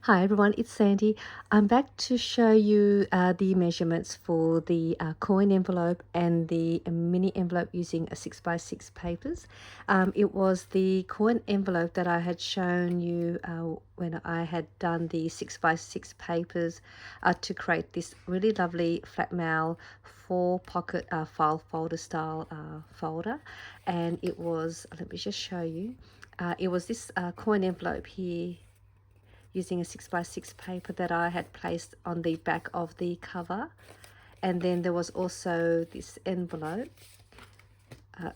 Hi everyone, it's Sandy. I'm back to show you the measurements for the coin envelope and the mini envelope using a 6x6 papers. It was the coin envelope that I had shown you when I had done the 6x6 papers to create this really lovely flat mail 4-pocket file folder style folder. And it was, let me just show you, it was this coin envelope here using a 6x6 paper that I had placed on the back of the cover. And then there was also this envelope,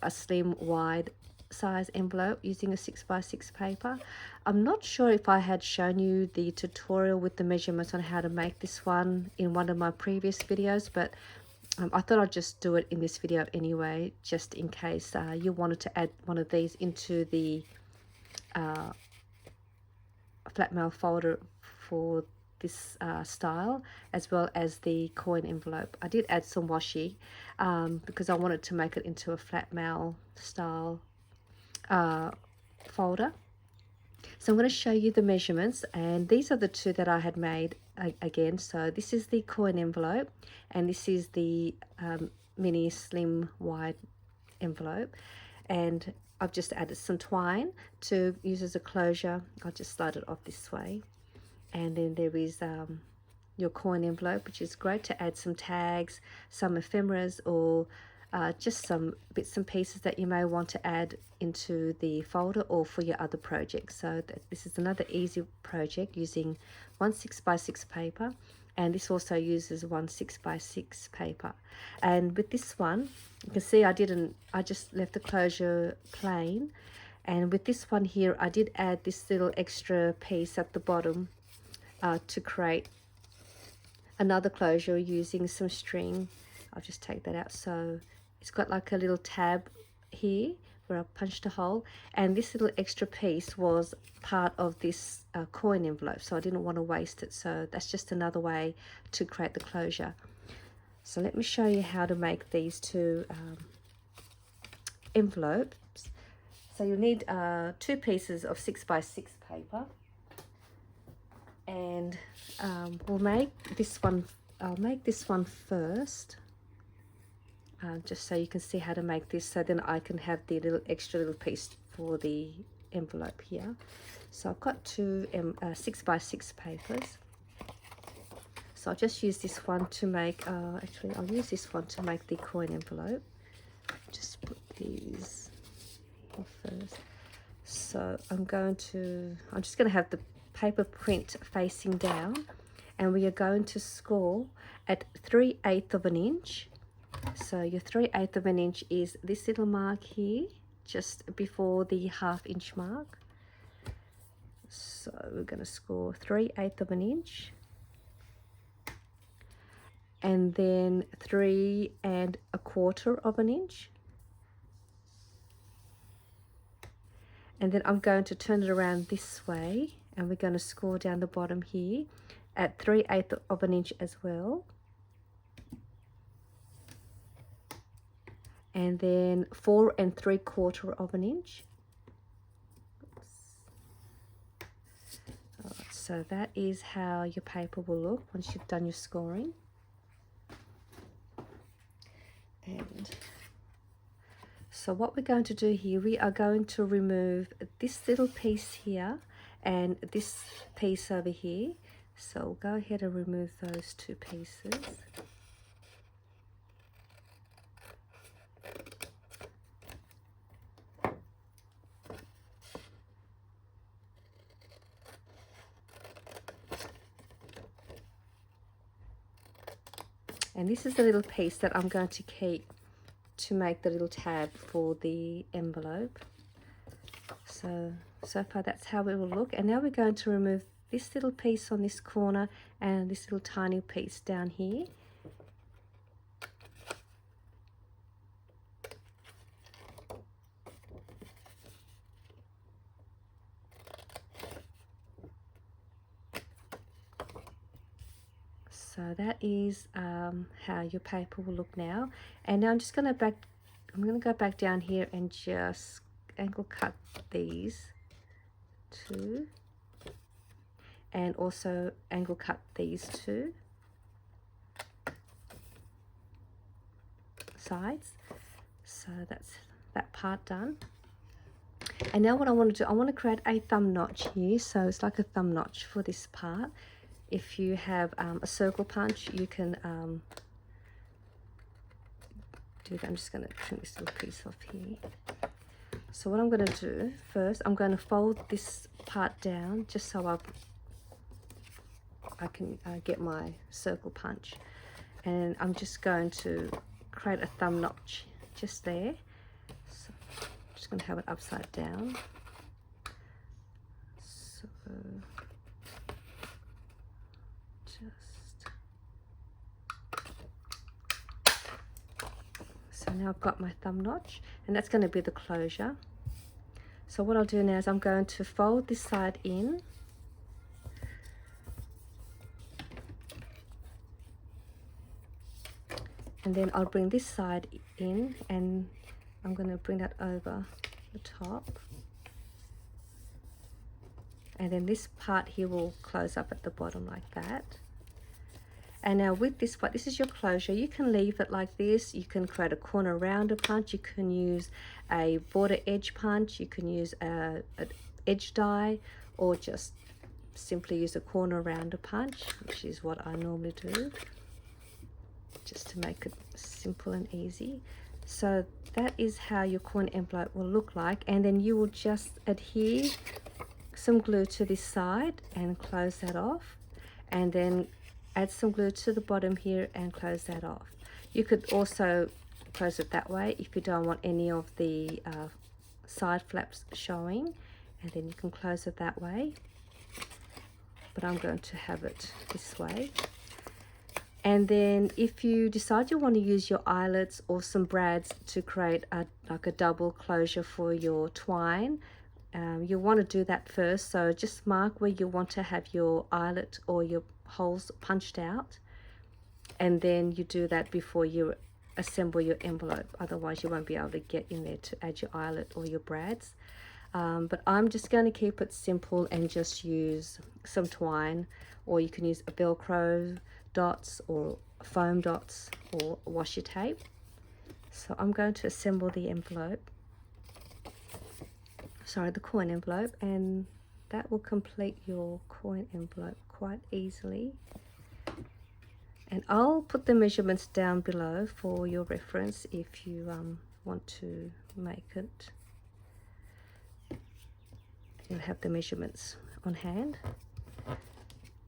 a slim wide size envelope using a 6x6 paper. I'm not sure if I had shown you the tutorial with the measurements on how to make this one in one of my previous videos, but I thought I'd just do it in this video anyway, just in case you wanted to add one of these into the flat mail folder for this style, as well as the coin envelope. I did add some washi because I wanted to make it into a flat mail style folder. So I'm going to show you the measurements, and these are the two that I had made again. So this is the coin envelope and this is the mini slim wide envelope, and I've just added some twine to use as a closure. I'll just slide it off this way, and then there is your coin envelope, which is great to add some tags, some ephemeras, or just some bits and pieces that you may want to add into the folder or for your other projects. So this is another easy project using 1 6x6 paper, and this also uses 1 6x6 paper. And with this one, you can see I just left the closure plain, and with this one here I did add this little extra piece at the bottom to create another closure using some string. I'll just take that out. So it's got like a little tab here where I punched a hole, and this little extra piece was part of this coin envelope, so I didn't want to waste it. So that's just another way to create the closure. So let me show you how to make these two envelopes. So you'll need 2 pieces of 6x6 paper, and we'll make this one. I'll make this one first, just so you can see how to make this, so then I can have the extra little piece for the envelope here. So I've got 2 6x6 papers, so I'll just use this one to make actually I'll use this one to make the coin envelope. Just put these here first. So I'm just going to have the paper print facing down, and we are going to score at 3/8 of an inch. So your 3/8 of an inch is this little mark here, just before the 1/2 inch mark. So we're going to score 3/8 of an inch, and then 3¼ of an inch. And then I'm going to turn it around this way, and we're going to score down the bottom here at 3/8 of an inch as well. And then 4¾ of an inch. Right, so that is how your paper will look once you've done your scoring. And so what we're going to do here, we are going to remove this little piece here and this piece over here. So we'll go ahead and remove those 2 pieces. And this is the little piece that I'm going to keep to make the little tab for the envelope. So far that's how it will look. And now we're going to remove this little piece on this corner and this little tiny piece down here. So that is how your paper will look now. And now I'm going to go back down here and just angle cut these 2. and also angle cut these two sides. So that's that part done. And now what I want to do, I want to create a thumb notch here. So it's like a thumb notch for this part. If you have a circle punch, you can do that. I'm just going to trim this little piece off here. So what I'm going to do first, I'm going to fold this part down just so I can get my circle punch. And I'm just going to create a thumb notch just there. So I'm just going to have it upside down. So now I've got my thumb notch, and that's going to be the closure. So what I'll do now is I'm going to fold this side in, and then I'll bring this side in, and I'm going to bring that over the top, and then this part here will close up at the bottom like that. And now with this part, this is your closure. You can leave it like this. You can create a corner rounder punch. You can use a border edge punch. You can use an edge die, or just simply use a corner rounder punch, which is what I normally do, just to make it simple and easy. So that is how your coin envelope will look like. And then you will just adhere some glue to this side and close that off, and then add some glue to the bottom here and close that off. You could also close it that way if you don't want any of the side flaps showing, and then you can close it that way, but I'm going to have it this way. And then if you decide you want to use your eyelets or some brads to create like a double closure for your twine, you want to do that first. So just mark where you want to have your eyelet or your holes punched out, and then you do that before you assemble your envelope. Otherwise you won't be able to get in there to add your eyelet or your brads. But I'm just going to keep it simple and just use some twine, or you can use a Velcro dots or foam dots or washi tape. So I'm going to assemble the envelope, sorry, the coin envelope, and that will complete your coin envelope quite easily. And I'll put the measurements down below for your reference if you want to make it. You'll have the measurements on hand.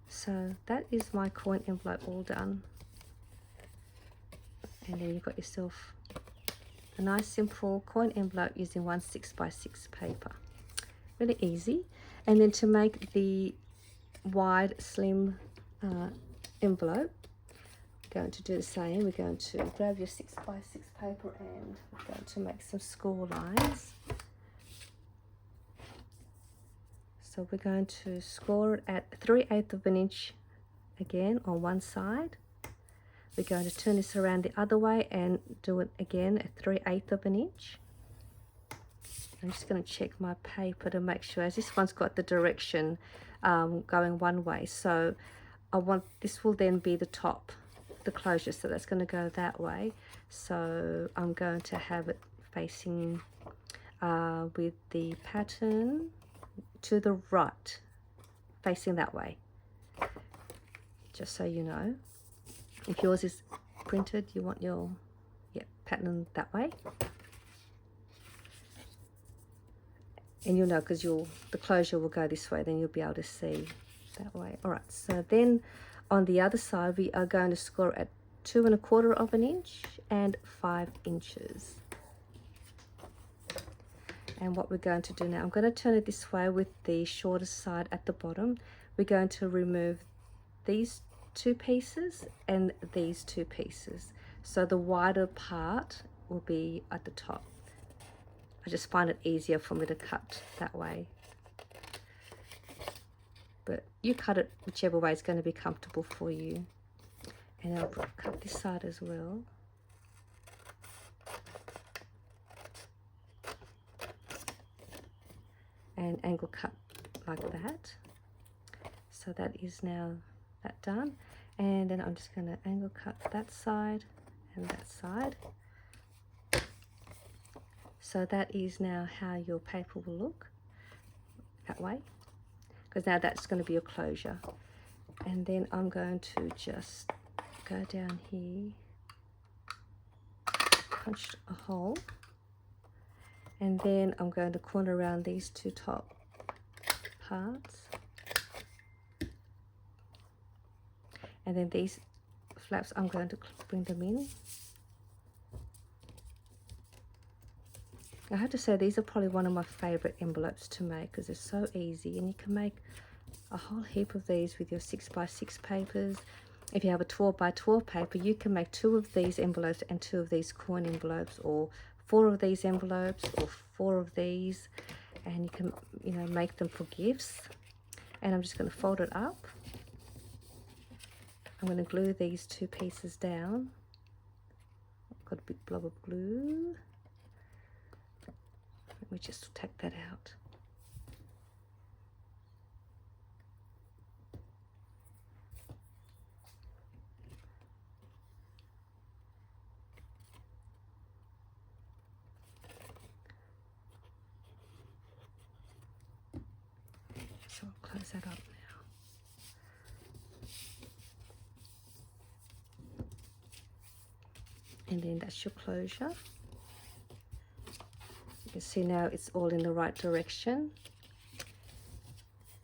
So that is my coin envelope all done. And then you've got yourself a nice simple coin envelope using 1 6x6 paper. Really easy. And then to make the wide slim envelope, we're going to do the same. We're going to grab your 6x6 paper and we're going to make some score lines. So we're going to score it at 3/8 of an inch again on one side. We're going to turn this around the other way and do it again at 3/8 of an inch. I'm just going to check my paper to make sure, as this one's got the direction going one way. So I want, this will then be the top, the closure, so that's going to go that way. So I'm going to have it facing with the pattern to the right, facing that way, just so you know. If yours is printed, you want your pattern that way, and you'll know because the closure will go this way, then you'll be able to see that way. All right, so then on the other side we are going to score at 2 1/4 of an inch and 5 inches. And what we're going to do now, I'm going to turn it this way with the shortest side at the bottom. We're going to remove these 2 pieces and these 2 pieces. So the wider part will be at the top. I just find it easier for me to cut that way. But you cut it whichever way is going to be comfortable for you. And I'll cut this side as well. And angle cut like that. So that is now that done. And then I'm just going to angle cut that side and that side. So that is now how your paper will look, that way, because now that's going to be your closure. And then I'm going to just go down here, punch a hole, and then I'm going to corner around these two top parts. And then these flaps, I'm going to bring them in. I have to say these are probably one of my favorite envelopes to make because they're so easy, and you can make a whole heap of these with your 6x6 papers. If you have a 12x12 paper, you can make 2 of these envelopes and 2 of these coin envelopes, or 4 of these envelopes, or 4 of these, and you can, you know, make them for gifts. And I'm just going to fold it up. I'm going to glue these 2 pieces down. I've got a big blob of glue. Let me just take that out. So I'll close that up now. And then that's your closure. You can see now it's all in the right direction.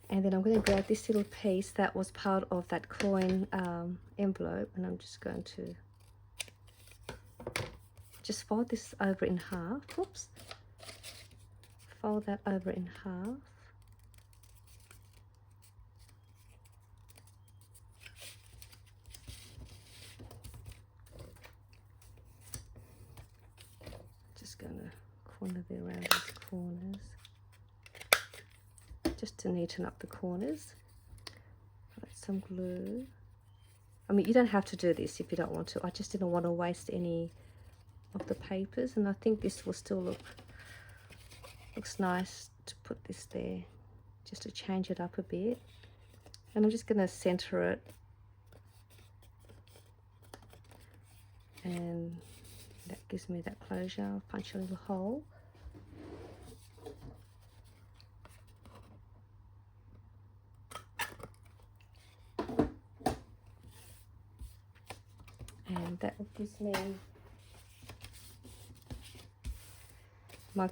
And then I'm going to grab this little piece that was part of that coin envelope, and I'm just going to just fold this over in half. Oops. Fold that over in half. Just going to corner there around these corners, just to neaten up the corners. Put some glue. I mean, you don't have to do this if you don't want to. I just didn't want to waste any of the papers, and I think this will still looks nice to put this there, just to change it up a bit. And I'm just going to center it, and that gives me that closure. I'll punch a little hole. And that gives me my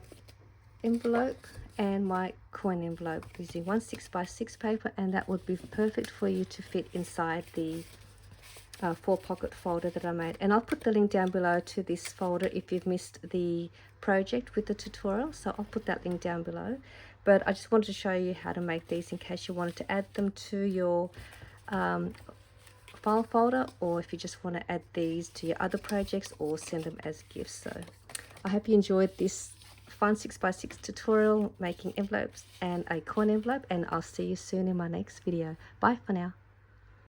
envelope and my coin envelope using 1 6x6 paper, and that would be perfect for you to fit inside the 4-pocket folder that I made. And I'll put the link down below to this folder if you've missed the project with the tutorial, so I'll put that link down below. But I just wanted to show you how to make these in case you wanted to add them to your file folder, or if you just want to add these to your other projects or send them as gifts. So I hope you enjoyed this fun 6x6 tutorial making envelopes and a coin envelope, and I'll see you soon in my next video. Bye for now.